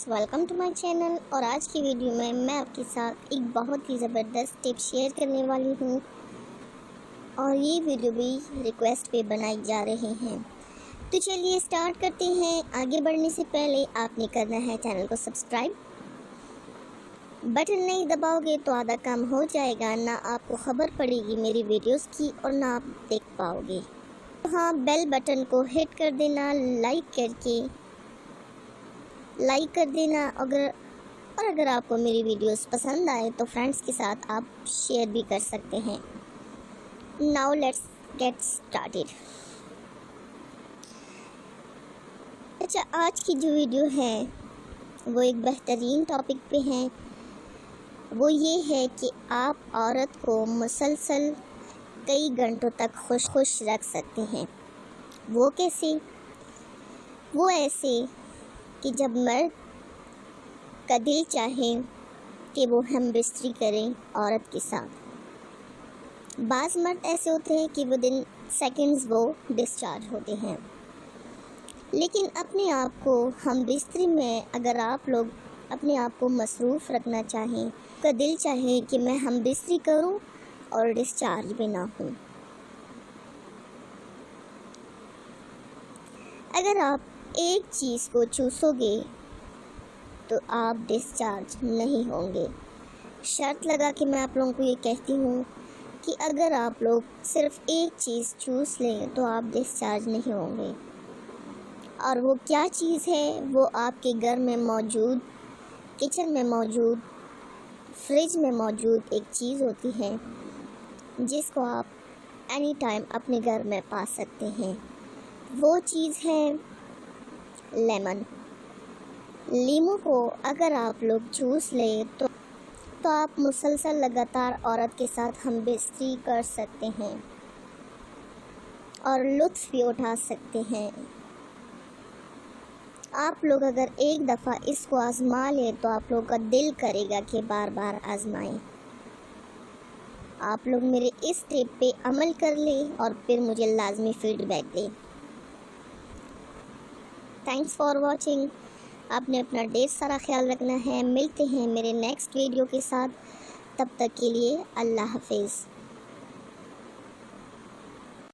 Friends, welcome to my channel. और आज की वीडियो में मैं आपके साथ एक बहुत ही ज़बरदस्त टिप शेयर करने वाली हूँ और ये वीडियो भी रिक्वेस्ट पे बनाई जा रही हैं। तो चलिए स्टार्ट करते हैं। आगे बढ़ने से पहले आपने करना है चैनल को सब्सक्राइब। बटन नहीं दबाओगे तो आधा काम हो जाएगा, ना आपको खबर पड़ेगी मेरी वीडियोस की और ना आप देख पाओगे। हाँ, बेल बटन को हिट कर देना, लाइक कर देना। अगर आपको मेरी वीडियोस पसंद आए तो फ्रेंड्स के साथ आप शेयर भी कर सकते हैं। Now let's get started. अच्छा, आज की जो वीडियो है वो एक बेहतरीन टॉपिक पे है। वो ये है कि आप औरत को मुसलसल कई घंटों तक खुश रख सकते हैं। वो कैसे? वो ऐसे कि जब मर्द का दिल चाहे कि वो हम बिस्तरी करें औरत के साथ। बाज़ मर्द ऐसे होते हैं कि विदिन सेकंड्स वो डिस्चार्ज होते हैं, लेकिन अपने आप को हम बिस्तरी में अगर आप लोग अपने आप को मसरूफ़ रखना चाहें, का दिल चाहे कि मैं हम बिस्तरी करूं और डिस्चार्ज भी ना हूं। अगर आप एक चीज़ को चूसोगे तो आप डिस्चार्ज नहीं होंगे। शर्त लगा के मैं आप लोगों को ये कहती हूँ कि अगर आप लोग सिर्फ एक चीज़ चूस लें तो आप डिस्चार्ज नहीं होंगे। और वो क्या चीज़ है? वो आपके घर में मौजूद, किचन में मौजूद, फ्रिज में मौजूद एक चीज़ होती है जिसको आप एनी टाइम अपने घर में पा सकते हैं। वो चीज़ है लेमन। लीमू को अगर आप लोग चूस लें तो आप मुसलसल लगातार औरत के साथ हम बिस्तरी कर सकते हैं और लुत्फ़ भी उठा सकते हैं। आप लोग अगर एक दफ़ा इसको आज़मा लें तो आप लोग का दिल करेगा कि बार बार आज़माएं। आप लोग मेरे इस टिप पे अमल कर लें और फिर मुझे लाजमी फीडबैक दें। Thanks for watching. आपने अपना ढेर सारा ख्याल रखना है। मिलते हैं मेरे नेक्स्ट वीडियो के साथ। तब तक के लिए अल्लाह हाफिज़।